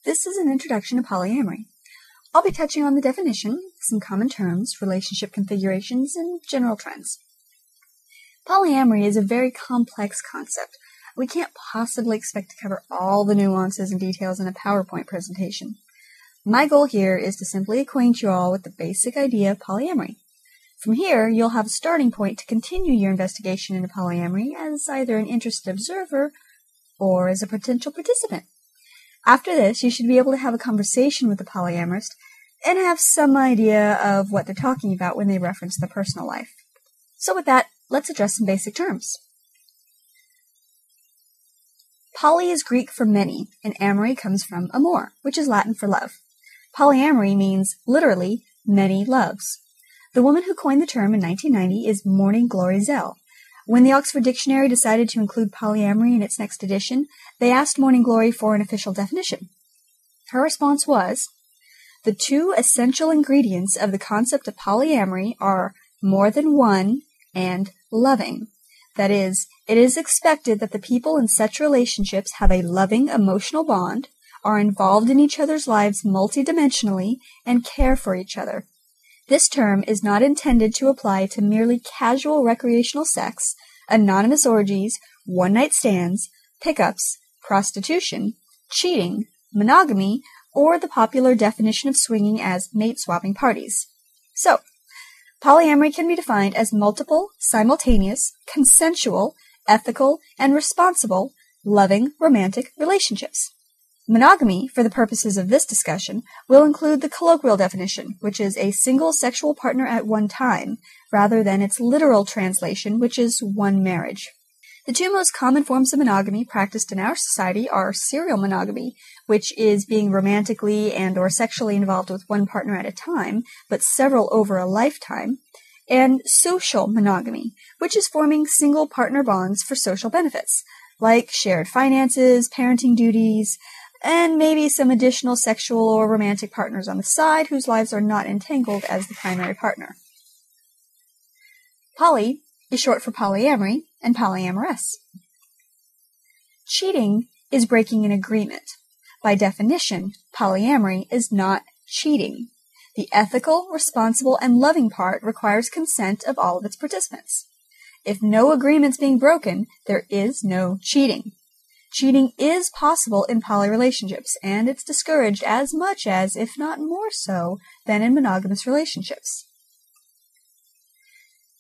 This is an introduction to polyamory. I'll be touching on the definition, some common terms, relationship configurations, and general trends. Polyamory is a very complex concept. We can't possibly expect to cover all the nuances and details in a PowerPoint presentation. My goal here is to simply acquaint you all with the basic idea of polyamory. From here, you'll have a starting point to continue your investigation into polyamory as either an interested observer or as a potential participant. After this, you should be able to have a conversation with the polyamorist and have some idea of what they're talking about when they reference their personal life. So with that, let's address some basic terms. Poly is Greek for many, and amory comes from amor, which is Latin for love. Polyamory means, literally, many loves. The woman who coined the term in 1990 is Morning Glory Zell. When the Oxford Dictionary decided to include polyamory in its next edition, they asked Morning Glory for an official definition. Her response was, "The two essential ingredients of the concept of polyamory are more than one and loving. That is, it is expected that the people in such relationships have a loving emotional bond, are involved in each other's lives multidimensionally, and care for each other. This term is not intended to apply to merely casual recreational sex, anonymous orgies, one-night stands, pickups, prostitution, cheating, monogamy, or the popular definition of swinging as mate-swapping parties." So, polyamory can be defined as multiple, simultaneous, consensual, ethical, and responsible, loving, romantic relationships. Monogamy, for the purposes of this discussion, will include the colloquial definition, which is a single sexual partner at one time, rather than its literal translation, which is one marriage. The two most common forms of monogamy practiced in our society are serial monogamy, which is being romantically and or sexually involved with one partner at a time, but several over a lifetime, and social monogamy, which is forming single partner bonds for social benefits, like shared finances, parenting duties, and maybe some additional sexual or romantic partners on the side whose lives are not entangled as the primary partner. Poly is short for polyamory and polyamorous. Cheating is breaking an agreement. By definition, polyamory is not cheating. The ethical, responsible, and loving part requires consent of all of its participants. If no agreement's being broken, there is no cheating. Cheating is possible in poly relationships, and it's discouraged as much as, if not more so, than in monogamous relationships.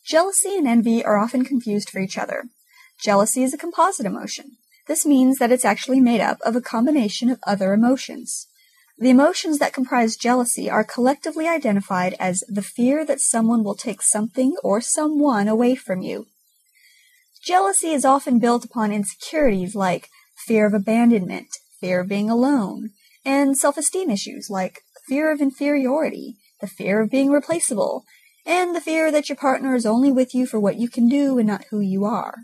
Jealousy and envy are often confused for each other. Jealousy is a composite emotion. This means that it's actually made up of a combination of other emotions. The emotions that comprise jealousy are collectively identified as the fear that someone will take something or someone away from you. Jealousy is often built upon insecurities like fear of abandonment, fear of being alone, and self-esteem issues like fear of inferiority, the fear of being replaceable, and the fear that your partner is only with you for what you can do and not who you are.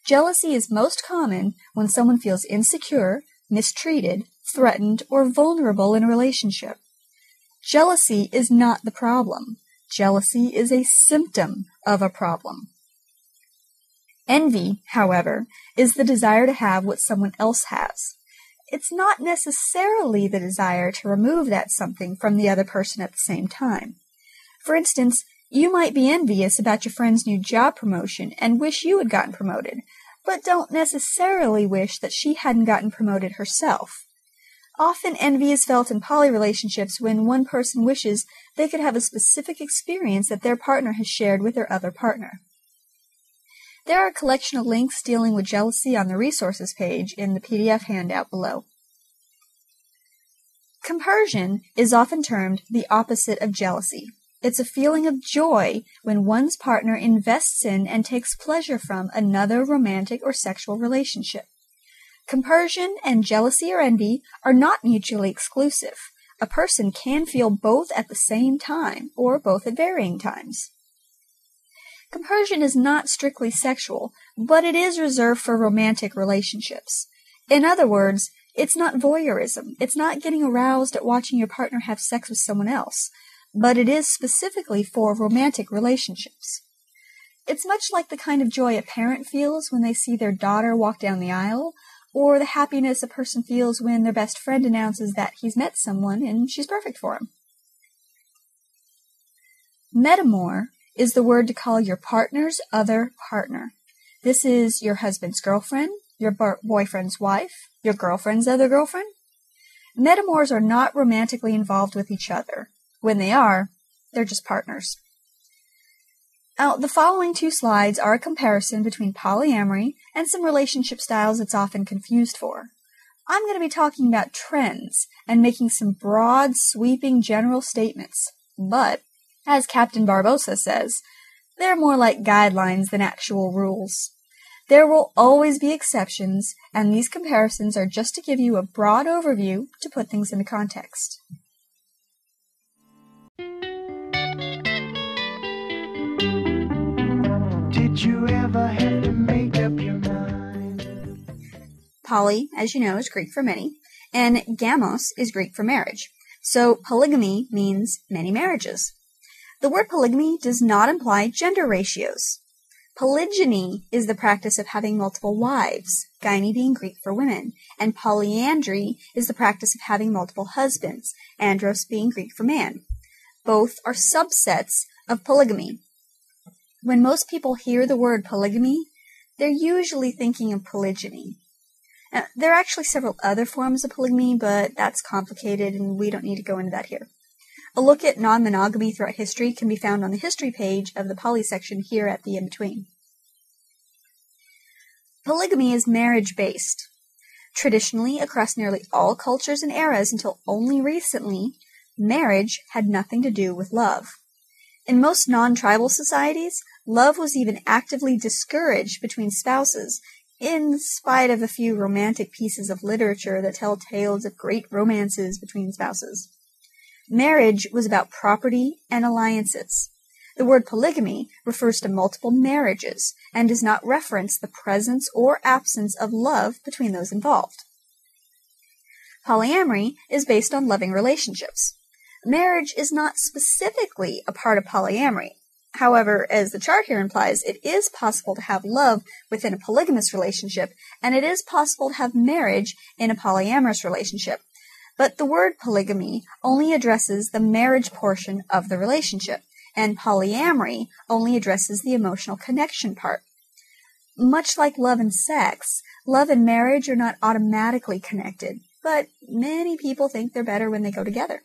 Jealousy is most common when someone feels insecure, mistreated, threatened, or vulnerable in a relationship. Jealousy is not the problem. Jealousy is a symptom of a problem. Envy, however, is the desire to have what someone else has. It's not necessarily the desire to remove that something from the other person at the same time. For instance, you might be envious about your friend's new job promotion and wish you had gotten promoted, but don't necessarily wish that she hadn't gotten promoted herself. Often envy is felt in poly relationships when one person wishes they could have a specific experience that their partner has shared with their other partner. There are a collection of links dealing with jealousy on the resources page in the PDF handout below. Compersion is often termed the opposite of jealousy. It's a feeling of joy when one's partner invests in and takes pleasure from another romantic or sexual relationship. Compersion and jealousy or envy are not mutually exclusive. A person can feel both at the same time or both at varying times. Compersion is not strictly sexual, but it is reserved for romantic relationships. In other words, it's not voyeurism. It's not getting aroused at watching your partner have sex with someone else, but it is specifically for romantic relationships. It's much like the kind of joy a parent feels when they see their daughter walk down the aisle, or the happiness a person feels when their best friend announces that he's met someone and she's perfect for him. Metamor is the word to call your partner's other partner. This is your husband's girlfriend, your boyfriend's wife, your girlfriend's other girlfriend. Metamors are not romantically involved with each other. When they are, they're just partners. Now, the following two slides are a comparison between polyamory and some relationship styles it's often confused for. I'm going to be talking about trends and making some broad, sweeping general statements, but, as Captain Barbossa says, they're more like guidelines than actual rules. There will always be exceptions, and these comparisons are just to give you a broad overview to put things into context. Did you ever have to make up your mind? Poly, as you know, is Greek for many, and gamos is Greek for marriage. So polygamy means many marriages. The word polygamy does not imply gender ratios. Polygyny is the practice of having multiple wives, gyne being Greek for women, and polyandry is the practice of having multiple husbands, andros being Greek for man. Both are subsets of polygamy. When most people hear the word polygamy, they're usually thinking of polygyny. Now, there are actually several other forms of polygamy, but that's complicated and we don't need to go into that here. A look at non-monogamy throughout history can be found on the history page of the poly section here at the in-between. Polygamy is marriage-based. Traditionally, across nearly all cultures and eras until only recently, marriage had nothing to do with love. In most non-tribal societies, love was even actively discouraged between spouses, in spite of a few romantic pieces of literature that tell tales of great romances between spouses. Marriage was about property and alliances. The word polygamy refers to multiple marriages and does not reference the presence or absence of love between those involved. Polyamory is based on loving relationships. Marriage is not specifically a part of polyamory. However, as the chart here implies, it is possible to have love within a polygamous relationship, and it is possible to have marriage in a polyamorous relationship. But the word polygamy only addresses the marriage portion of the relationship, and polyamory only addresses the emotional connection part. Much like love and sex, love and marriage are not automatically connected, but many people think they're better when they go together.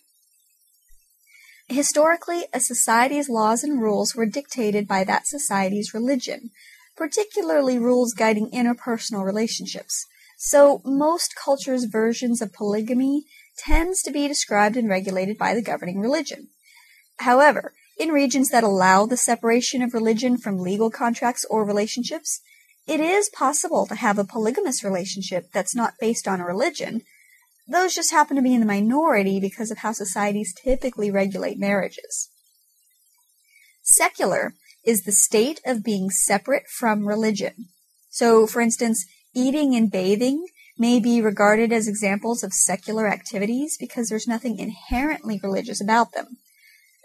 Historically, a society's laws and rules were dictated by that society's religion, particularly rules guiding interpersonal relationships. So most cultures' versions of polygamy tends to be described and regulated by the governing religion. However, in regions that allow the separation of religion from legal contracts or relationships, it is possible to have a polygamous relationship that's not based on a religion. Those just happen to be in the minority because of how societies typically regulate marriages. Secular is the state of being separate from religion. So, for instance, eating and bathing may be regarded as examples of secular activities because there's nothing inherently religious about them.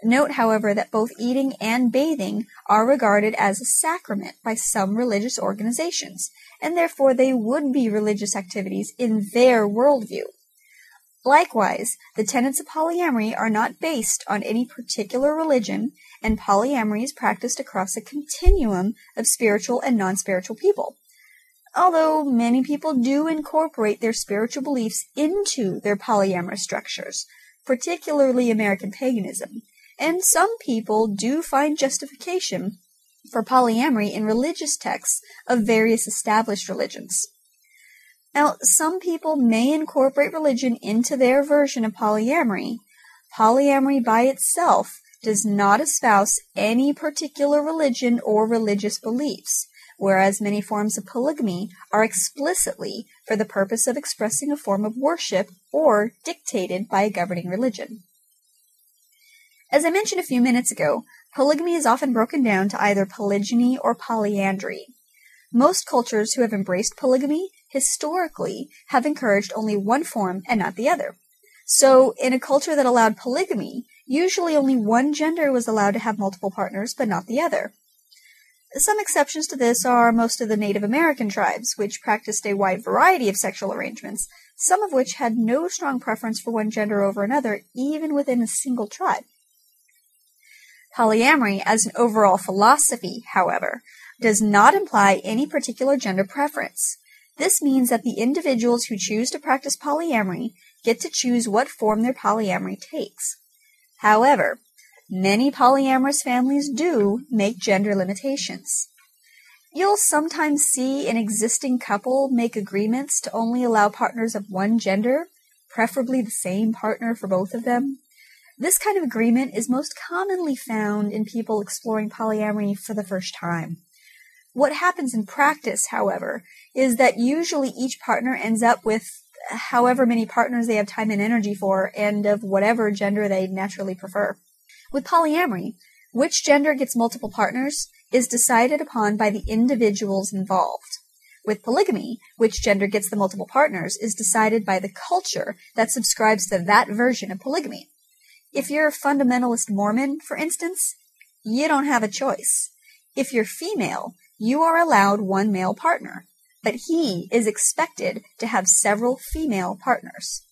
Note, however, that both eating and bathing are regarded as a sacrament by some religious organizations, and therefore they would be religious activities in their worldview. Likewise, the tenets of polyamory are not based on any particular religion, and polyamory is practiced across a continuum of spiritual and non-spiritual people. Although many people do incorporate their spiritual beliefs into their polyamorous structures, particularly American paganism, and some people do find justification for polyamory in religious texts of various established religions. Now, some people may incorporate religion into their version of polyamory. Polyamory by itself does not espouse any particular religion or religious beliefs, whereas many forms of polygamy are explicitly for the purpose of expressing a form of worship or dictated by a governing religion. As I mentioned a few minutes ago, polygamy is often broken down to either polygyny or polyandry. Most cultures who have embraced polygamy historically have encouraged only one form and not the other. So, in a culture that allowed polygamy, Usually only one gender was allowed to have multiple partners, but not the other. Some exceptions to this are most of the Native American tribes, which practiced a wide variety of sexual arrangements, some of which had no strong preference for one gender over another, even within a single tribe. Polyamory, as an overall philosophy, however, does not imply any particular gender preference. This means that the individuals who choose to practice polyamory get to choose what form their polyamory takes. However, many polyamorous families do make gender limitations. You'll sometimes see an existing couple make agreements to only allow partners of one gender, preferably the same partner for both of them. This kind of agreement is most commonly found in people exploring polyamory for the first time. What happens in practice, however, is that usually each partner ends up with however many partners they have time and energy for, and of whatever gender they naturally prefer. With polyamory, which gender gets multiple partners is decided upon by the individuals involved. With polygamy, which gender gets the multiple partners is decided by the culture that subscribes to that version of polygamy. If you're a fundamentalist Mormon, for instance, you don't have a choice. If you're female, you are allowed one male partner, but he is expected to have several female partners.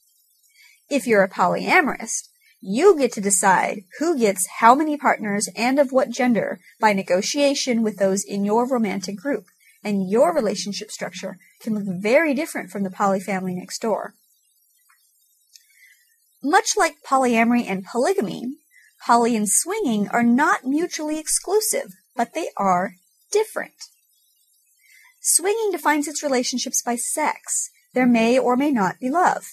If you're a polyamorist, you get to decide who gets how many partners and of what gender by negotiation with those in your romantic group, and your relationship structure can look very different from the polyfamily next door. Much like polyamory and polygamy, poly and swinging are not mutually exclusive, but they are different. Swinging defines its relationships by sex. There may or may not be love.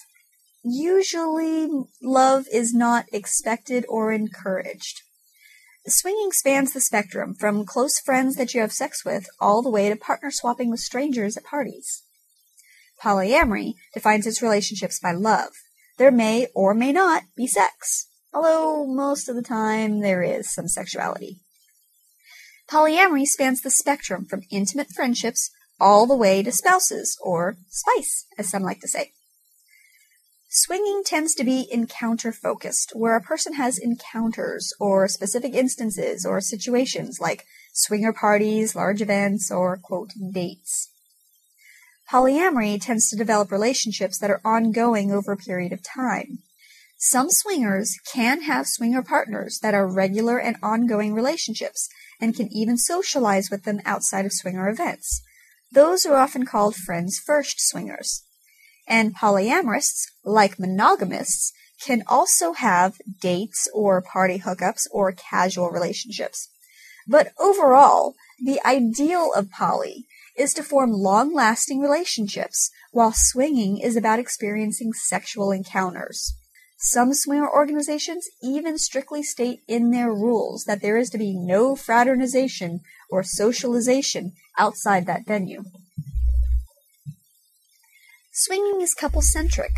Usually, love is not expected or encouraged. Swinging spans the spectrum from close friends that you have sex with all the way to partner swapping with strangers at parties. Polyamory defines its relationships by love. There may or may not be sex, although most of the time there is some sexuality. Polyamory spans the spectrum from intimate friendships all the way to spouses, or spice, as some like to say. Swinging tends to be encounter-focused, where a person has encounters or specific instances or situations like swinger parties, large events, or, quote, dates. Polyamory tends to develop relationships that are ongoing over a period of time. Some swingers can have swinger partners that are regular and ongoing relationships and can even socialize with them outside of swinger events. Those are often called friends first swingers. And polyamorists, like monogamists, can also have dates or party hookups or casual relationships. But overall, the ideal of poly is to form long-lasting relationships, while swinging is about experiencing sexual encounters. Some swinger organizations even strictly state in their rules that there is to be no fraternization or socialization outside that venue. Swinging is couple-centric.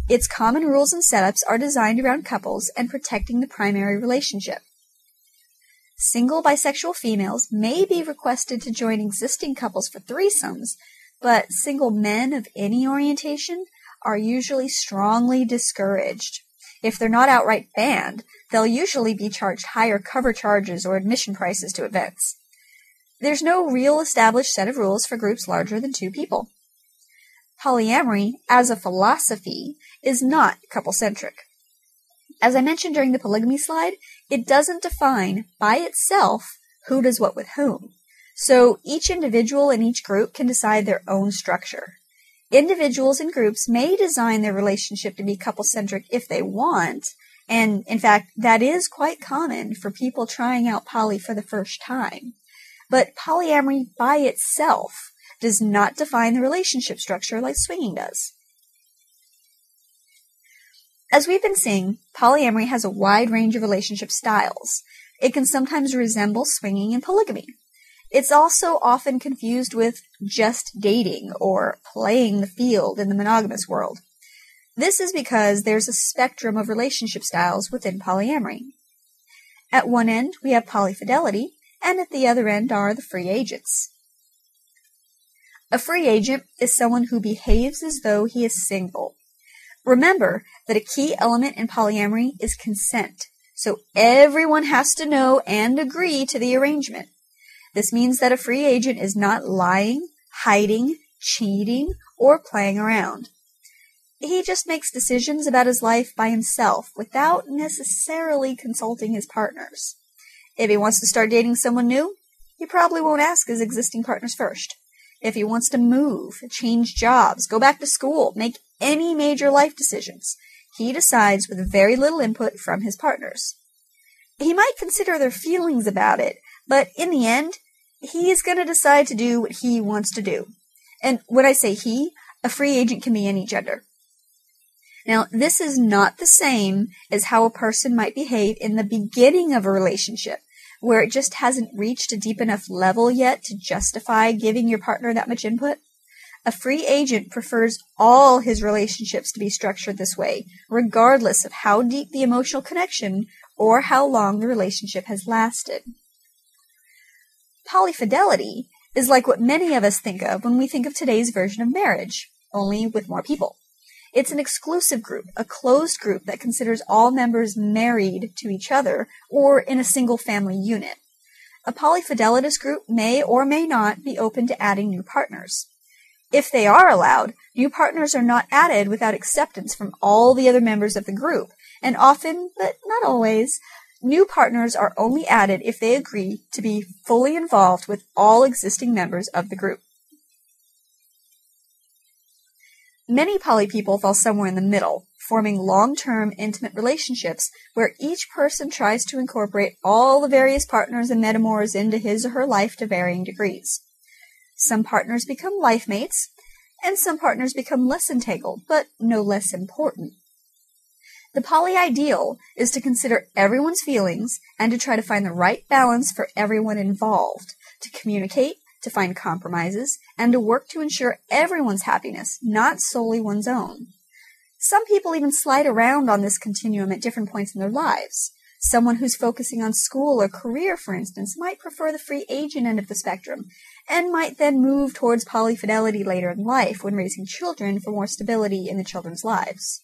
Its common rules and setups are designed around couples and protecting the primary relationship. Single bisexual females may be requested to join existing couples for threesomes, but single men of any orientation are usually strongly discouraged. If they're not outright banned, they'll usually be charged higher cover charges or admission prices to events. There's no real established set of rules for groups larger than 2 people. Polyamory, as a philosophy, is not couple-centric. As I mentioned during the polygamy slide, it doesn't define, by itself, who does what with whom. So each individual in each group can decide their own structure. Individuals and groups may design their relationship to be couple-centric if they want, and in fact, that is quite common for people trying out poly for the first time. But polyamory by itself does not define the relationship structure like swinging does. As we've been seeing, polyamory has a wide range of relationship styles. It can sometimes resemble swinging and polygamy. It's also often confused with just dating or playing the field in the monogamous world. This is because there's a spectrum of relationship styles within polyamory. At one end, we have polyfidelity, and at the other end are the free agents. A free agent is someone who behaves as though he is single. Remember that a key element in polyamory is consent, so everyone has to know and agree to the arrangement. This means that a free agent is not lying, hiding, cheating, or playing around. He just makes decisions about his life by himself without necessarily consulting his partners. If he wants to start dating someone new, he probably won't ask his existing partners first. If he wants to move, change jobs, go back to school, make any major life decisions, he decides with very little input from his partners. He might consider their feelings about it, but in the end, he is going to decide to do what he wants to do. And when I say he, a free agent can be any gender. Now, this is not the same as how a person might behave in the beginning of a relationship, where it just hasn't reached a deep enough level yet to justify giving your partner that much input. A free agent prefers all his relationships to be structured this way, regardless of how deep the emotional connection or how long the relationship has lasted. Polyfidelity is like what many of us think of when we think of today's version of marriage, only with more people. It's an exclusive group, a closed group that considers all members married to each other or in a single family unit. A polyfidelitous group may or may not be open to adding new partners. If they are allowed, new partners are not added without acceptance from all the other members of the group, and often, but not always, new partners are only added if they agree to be fully involved with all existing members of the group. Many poly people fall somewhere in the middle, forming long-term intimate relationships where each person tries to incorporate all the various partners and metamors into his or her life to varying degrees. Some partners become life mates, and some partners become less entangled, but no less important. The poly ideal is to consider everyone's feelings and to try to find the right balance for everyone involved, to communicate, to find compromises, and to work to ensure everyone's happiness, not solely one's own. Some people even slide around on this continuum at different points in their lives. Someone who's focusing on school or career, for instance, might prefer the free agent end of the spectrum, and might then move towards polyfidelity later in life when raising children for more stability in the children's lives.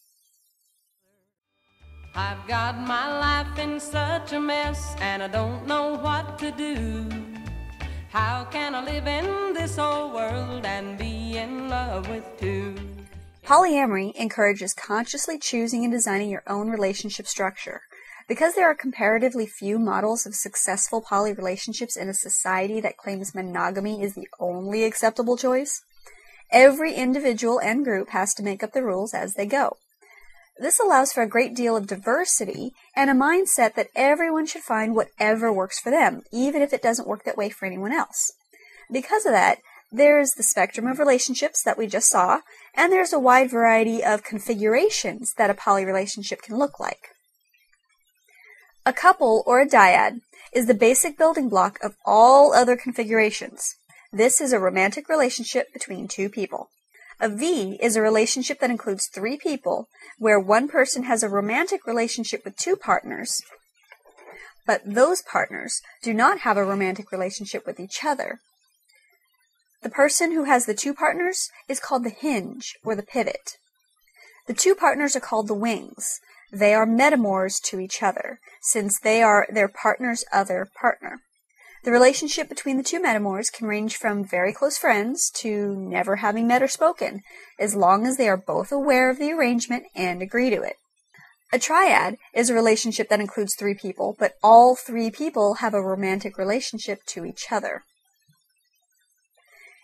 I've got my life in such a mess, and I don't know what to do. How can I live in this old world and be in love with two? Polyamory encourages consciously choosing and designing your own relationship structure. Because there are comparatively few models of successful poly relationships in a society that claims monogamy is the only acceptable choice, every individual and group has to make up the rules as they go. This allows for a great deal of diversity and a mindset that everyone should find whatever works for them, even if it doesn't work that way for anyone else. Because of that, there's the spectrum of relationships that we just saw, and there's a wide variety of configurations that a poly relationship can look like. A couple, or a dyad, is the basic building block of all other configurations. This is a romantic relationship between two people. A V is a relationship that includes three people, where one person has a romantic relationship with two partners, but those partners do not have a romantic relationship with each other. The person who has the two partners is called the hinge, or the pivot. The two partners are called the wings. They are metamors to each other, since they are their partner's other partner. The relationship between the two metamors can range from very close friends to never having met or spoken, as long as they are both aware of the arrangement and agree to it. A triad is a relationship that includes three people, but all three people have a romantic relationship to each other.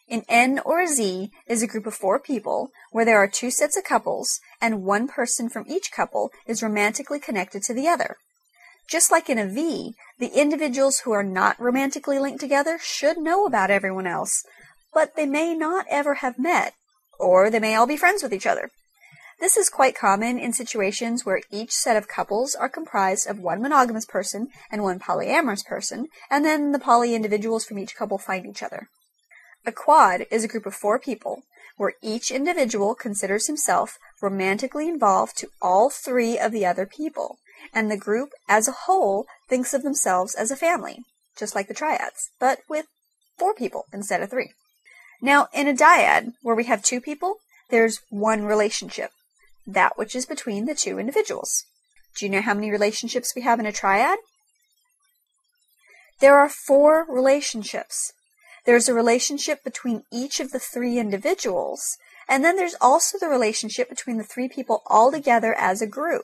An N or a Z is a group of four people where there are two sets of couples and one person from each couple is romantically connected to the other. Just like in a V, the individuals who are not romantically linked together should know about everyone else, but they may not ever have met, or they may all be friends with each other. This is quite common in situations where each set of couples are comprised of one monogamous person and one polyamorous person, and then the poly individuals from each couple find each other. A quad is a group of four people, where each individual considers himself romantically involved to all three of the other people, and the group as a whole thinks of themselves as a family, just like the triads, but with four people instead of three. Now, in a dyad, where we have two people, there's one relationship, that which is between the two individuals. Do you know how many relationships we have in a triad? There are 4 relationships. There's a relationship between each of the 3 individuals, and then there's also the relationship between the 3 people all together as a group.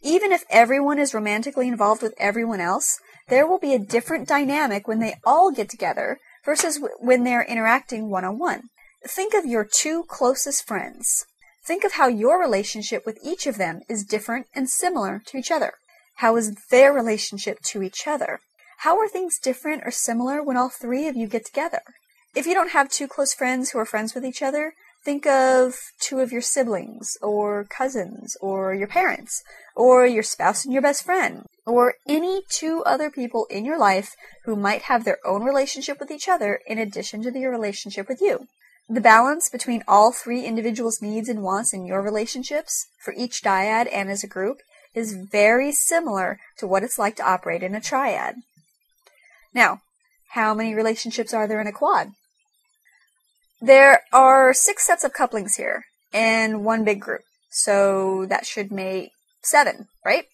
Even if everyone is romantically involved with everyone else, there will be a different dynamic when they all get together versus when they're interacting one-on-one. Think of your 2 closest friends. Think of how your relationship with each of them is different and similar to each other. How is their relationship to each other? How are things different or similar when all 3 of you get together? If you don't have 2 close friends who are friends with each other, think of 2 of your siblings, or cousins, or your parents, or your spouse and your best friend, or any 2 other people in your life who might have their own relationship with each other in addition to your relationship with you. The balance between all 3 individuals' needs and wants in your relationships, for each dyad and as a group, is very similar to what it's like to operate in a triad. Now, how many relationships are there in a quad? There are 6 sets of couplings here, and 1 big group, so that should make 7, right?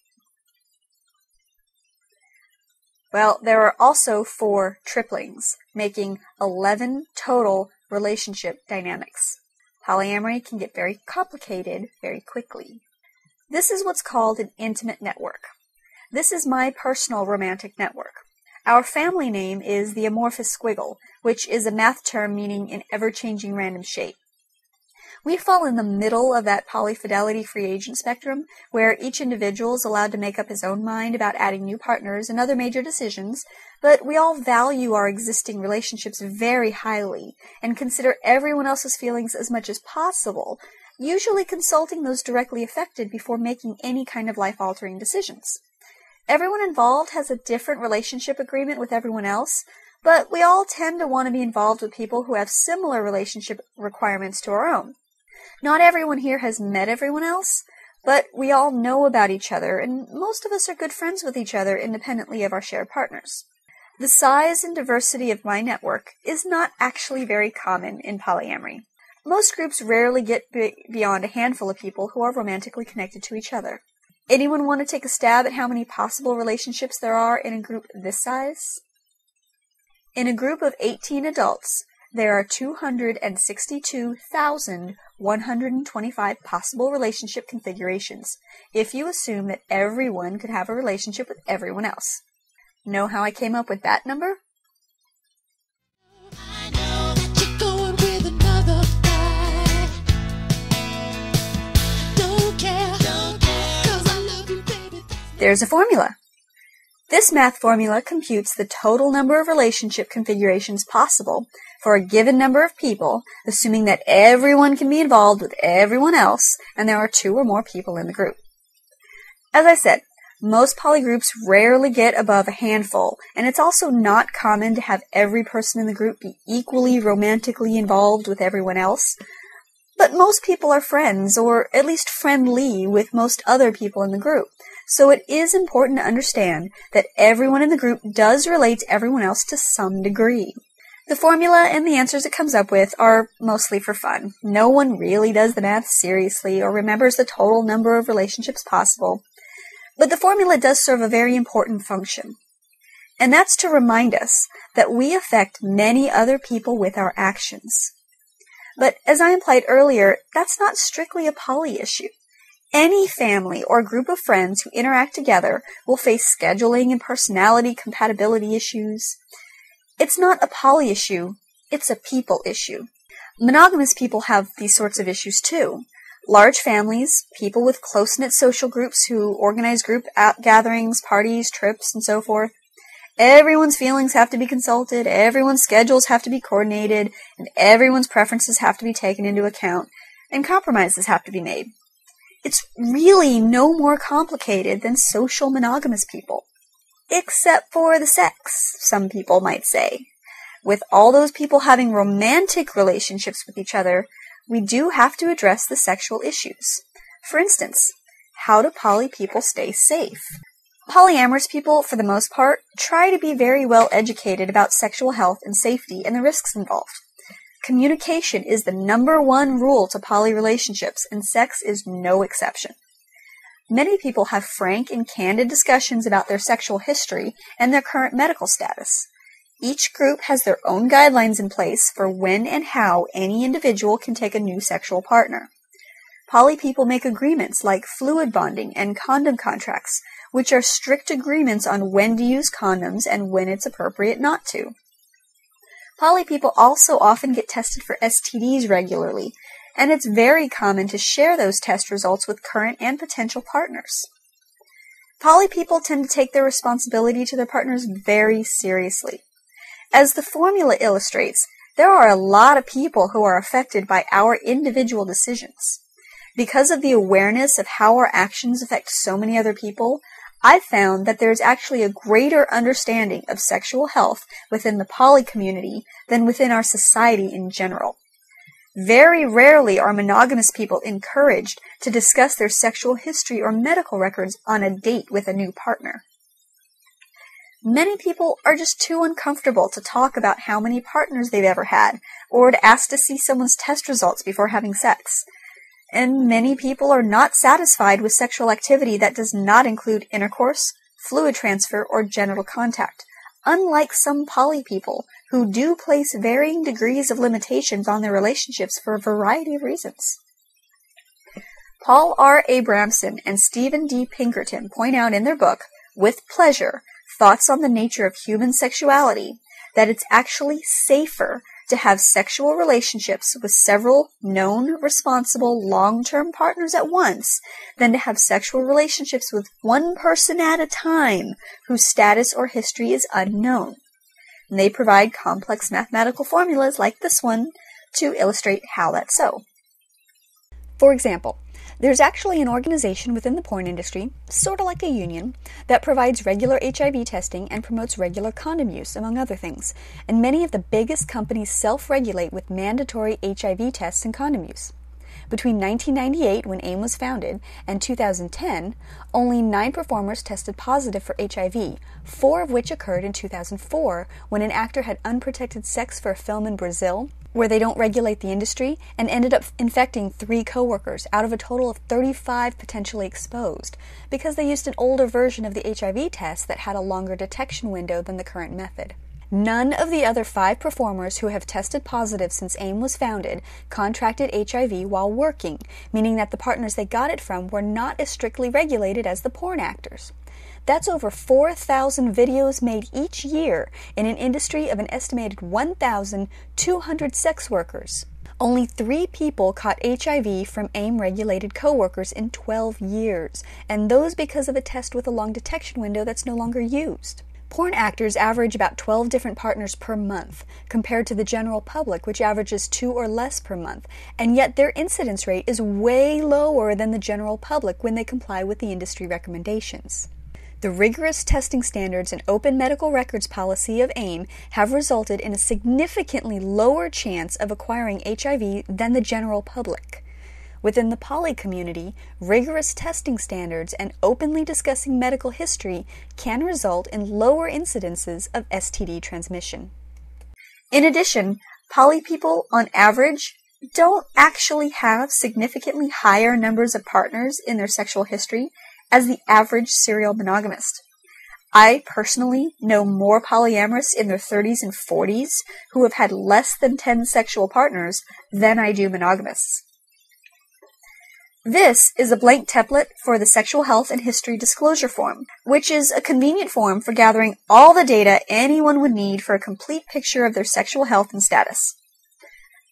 Well, there are also 4 triplings, making 11 total relationship dynamics. Polyamory can get very complicated very quickly. This is what's called an intimate network. This is my personal romantic network. Our family name is the amorphous squiggle, which is a math term meaning an ever-changing random shape. We fall in the middle of that polyfidelity free agent spectrum, where each individual is allowed to make up his own mind about adding new partners and other major decisions, but we all value our existing relationships very highly and consider everyone else's feelings as much as possible, usually consulting those directly affected before making any kind of life-altering decisions. Everyone involved has a different relationship agreement with everyone else, but we all tend to want to be involved with people who have similar relationship requirements to our own. Not everyone here has met everyone else, but we all know about each other, and most of us are good friends with each other independently of our shared partners. The size and diversity of my network is not actually very common in polyamory. Most groups rarely get beyond a handful of people who are romantically connected to each other. Anyone want to take a stab at how many possible relationships there are in a group this size? In a group of 18 adults, there are 262,125 possible relationship configurations, if you assume that everyone could have a relationship with everyone else. Know how I came up with that number? I know that you're going with another guy. Don't care, 'cause I love you, baby. There's a formula. This math formula computes the total number of relationship configurations possible for a given number of people, assuming that everyone can be involved with everyone else, and there are 2 or more people in the group. As I said, most polygroups rarely get above a handful, and it's also not common to have every person in the group be equally romantically involved with everyone else. But most people are friends, or at least friendly, with most other people in the group. So it is important to understand that everyone in the group does relate to everyone else to some degree. The formula and the answers it comes up with are mostly for fun. No one really does the math seriously or remembers the total number of relationships possible. But the formula does serve a very important function. And that's to remind us that we affect many other people with our actions. But as I implied earlier, that's not strictly a poly issue. Any family or group of friends who interact together will face scheduling and personality compatibility issues. It's not a poly issue, it's a people issue. Monogamous people have these sorts of issues too. Large families, people with close-knit social groups who organize group gatherings, parties, trips, and so forth. Everyone's feelings have to be consulted, everyone's schedules have to be coordinated, and everyone's preferences have to be taken into account, and compromises have to be made. It's really no more complicated than social monogamous people. Except for the sex, some people might say. With all those people having romantic relationships with each other, we do have to address the sexual issues. For instance, how do poly people stay safe? Polyamorous people, for the most part, try to be very well educated about sexual health and safety and the risks involved. Communication is the #1 rule to poly relationships, and sex is no exception. Many people have frank and candid discussions about their sexual history and their current medical status. Each group has their own guidelines in place for when and how any individual can take a new sexual partner. Poly people make agreements like fluid bonding and condom contracts, which are strict agreements on when to use condoms and when it's appropriate not to. Poly people also often get tested for STDs regularly, and it's very common to share those test results with current and potential partners. Poly people tend to take their responsibility to their partners very seriously. As the formula illustrates, there are a lot of people who are affected by our individual decisions. Because of the awareness of how our actions affect so many other people, I've found that there's actually a greater understanding of sexual health within the poly community than within our society in general. Very rarely are monogamous people encouraged to discuss their sexual history or medical records on a date with a new partner. Many people are just too uncomfortable to talk about how many partners they've ever had, or to ask to see someone's test results before having sex. And many people are not satisfied with sexual activity that does not include intercourse, fluid transfer, or genital contact, unlike some poly people who do place varying degrees of limitations on their relationships for a variety of reasons. Paul R. Abramson and Stephen D. Pinkerton point out in their book, With Pleasure, Thoughts on the Nature of Human Sexuality, that it's actually safer to have sexual relationships with several known, responsible, long-term partners at once than to have sexual relationships with one person at a time whose status or history is unknown. And they provide complex mathematical formulas like this one to illustrate how that's so. For example, there's actually an organization within the porn industry, sort of like a union, that provides regular HIV testing and promotes regular condom use, among other things. And many of the biggest companies self-regulate with mandatory HIV tests and condom use. Between 1998, when AIM was founded, and 2010, only 9 performers tested positive for HIV, 4 of which occurred in 2004, when an actor had unprotected sex for a film in Brazil, where they don't regulate the industry, and ended up infecting 3 coworkers out of a total of 35 potentially exposed, because they used an older version of the HIV test that had a longer detection window than the current method. None of the other 5 performers who have tested positive since AIM was founded contracted HIV while working, meaning that the partners they got it from were not as strictly regulated as the porn actors. That's over 4,000 videos made each year in an industry of an estimated 1,200 sex workers. Only 3 people caught HIV from AIM-regulated coworkers in 12 years, and those because of a test with a long detection window that's no longer used. Porn actors average about 12 different partners per month, compared to the general public, which averages 2 or less per month, and yet their incidence rate is way lower than the general public when they comply with the industry recommendations. The rigorous testing standards and open medical records policy of AIM have resulted in a significantly lower chance of acquiring HIV than the general public. Within the poly community, rigorous testing standards and openly discussing medical history can result in lower incidences of STD transmission. In addition, poly people, on average, don't actually have significantly higher numbers of partners in their sexual history as the average serial monogamist. I personally know more polyamorists in their 30s and 40s who have had less than 10 sexual partners than I do monogamists. This is a blank template for the Sexual Health and History Disclosure Form, which is a convenient form for gathering all the data anyone would need for a complete picture of their sexual health and status.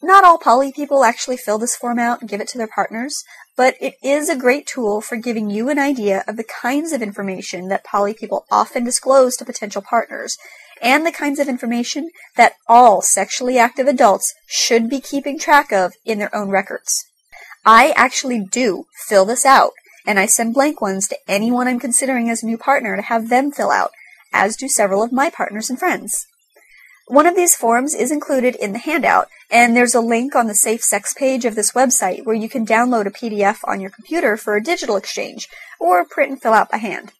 Not all poly people actually fill this form out and give it to their partners, but it is a great tool for giving you an idea of the kinds of information that poly people often disclose to potential partners, and the kinds of information that all sexually active adults should be keeping track of in their own records. I actually do fill this out, and I send blank ones to anyone I'm considering as a new partner to have them fill out, as do several of my partners and friends. One of these forms is included in the handout, and there's a link on the Safe Sex page of this website where you can download a PDF on your computer for a digital exchange, or print and fill out by hand.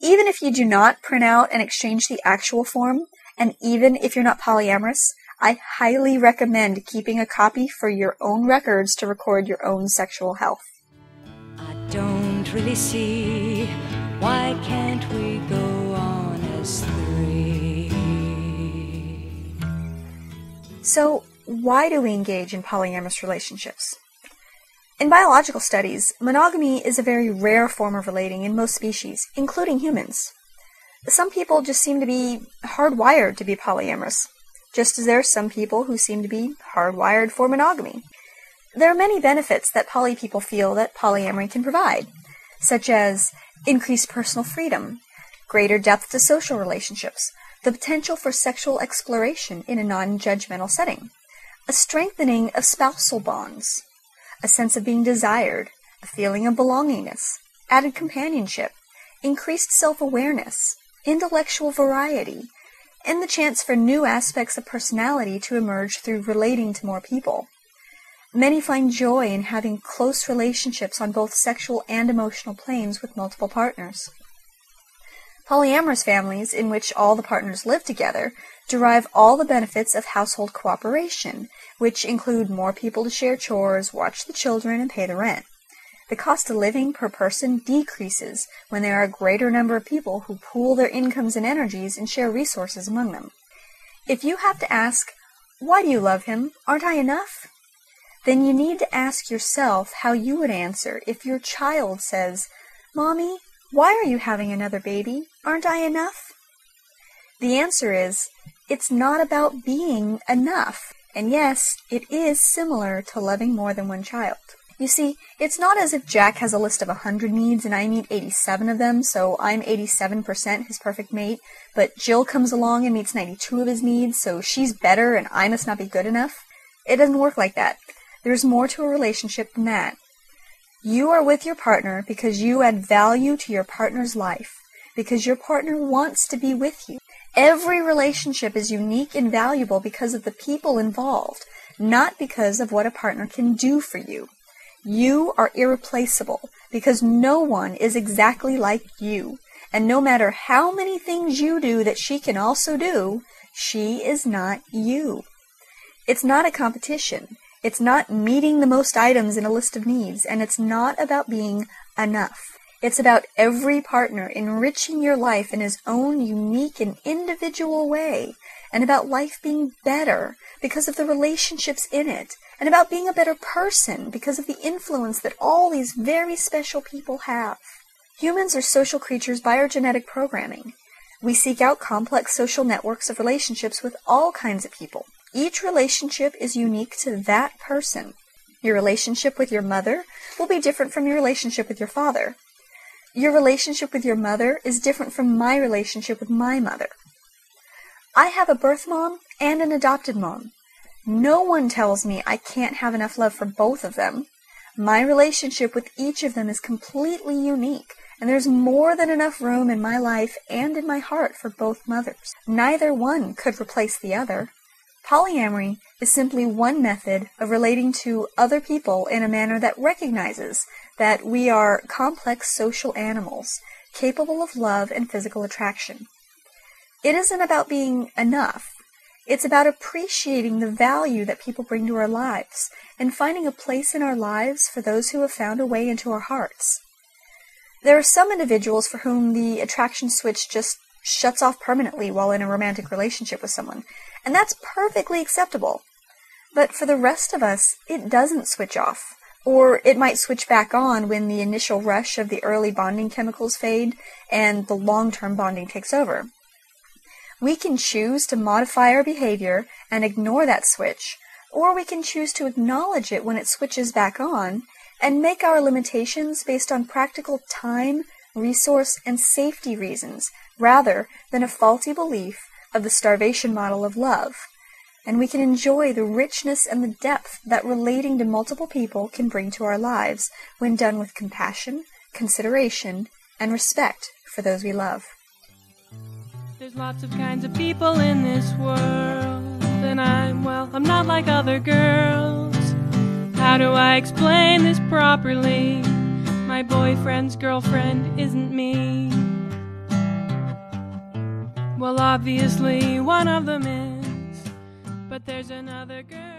Even if you do not print out and exchange the actual form, and even if you're not polyamorous, I highly recommend keeping a copy for your own records to record your own sexual health. I don't really see, why can't we go on as three? So, why do we engage in polyamorous relationships? In biological studies, monogamy is a very rare form of relating in most species, including humans. Some people just seem to be hardwired to be polyamorous, just as there are some people who seem to be hardwired for monogamy. There are many benefits that poly people feel that polyamory can provide, such as increased personal freedom, greater depth to social relationships, the potential for sexual exploration in a non-judgmental setting, a strengthening of spousal bonds, a sense of being desired, a feeling of belongingness, added companionship, increased self-awareness, intellectual variety, and the chance for new aspects of personality to emerge through relating to more people. Many find joy in having close relationships on both sexual and emotional planes with multiple partners. Polyamorous families, in which all the partners live together, derive all the benefits of household cooperation, which include more people to share chores, watch the children, and pay the rent. The cost of living per person decreases when there are a greater number of people who pool their incomes and energies and share resources among them. If you have to ask, "Why do you love him? Aren't I enough?" then you need to ask yourself how you would answer if your child says, "Mommy, why are you having another baby? Aren't I enough?" The answer is, it's not about being enough. And yes, it is similar to loving more than one child. You see, it's not as if Jack has a list of 100 needs and I meet 87 of them, so I'm 87% his perfect mate, but Jill comes along and meets 92 of his needs, so she's better and I must not be good enough. It doesn't work like that. There's more to a relationship than that. You are with your partner because you add value to your partner's life, because your partner wants to be with you. Every relationship is unique and valuable because of the people involved, not because of what a partner can do for you. You are irreplaceable because no one is exactly like you, and no matter how many things you do that she can also do, she is not you. It's not a competition. It's not meeting the most items in a list of needs, and it's not about being enough. It's about every partner enriching your life in his own unique and individual way, and about life being better because of the relationships in it, and about being a better person because of the influence that all these very special people have. Humans are social creatures by our genetic programming. We seek out complex social networks of relationships with all kinds of people. Each relationship is unique to that person. Your relationship with your mother will be different from your relationship with your father. Your relationship with your mother is different from my relationship with my mother. I have a birth mom and an adopted mom. No one tells me I can't have enough love for both of them. My relationship with each of them is completely unique, and there's more than enough room in my life and in my heart for both mothers. Neither one could replace the other. Polyamory is simply one method of relating to other people in a manner that recognizes that we are complex social animals, capable of love and physical attraction. It isn't about being enough. It's about appreciating the value that people bring to our lives and finding a place in our lives for those who have found a way into our hearts. There are some individuals for whom the attraction switch just shuts off permanently while in a romantic relationship with someone, and that's perfectly acceptable. But for the rest of us, it doesn't switch off, or it might switch back on when the initial rush of the early bonding chemicals fade and the long-term bonding takes over. We can choose to modify our behavior and ignore that switch, or we can choose to acknowledge it when it switches back on and make our limitations based on practical time, resource, and safety reasons rather than a faulty belief of the starvation model of love. And we can enjoy the richness and the depth that relating to multiple people can bring to our lives when done with compassion, consideration, and respect for those we love. There's lots of kinds of people in this world, and I'm not like other girls. How do I explain this properly? My boyfriend's girlfriend isn't me. Well, obviously one of them is, but there's another girl.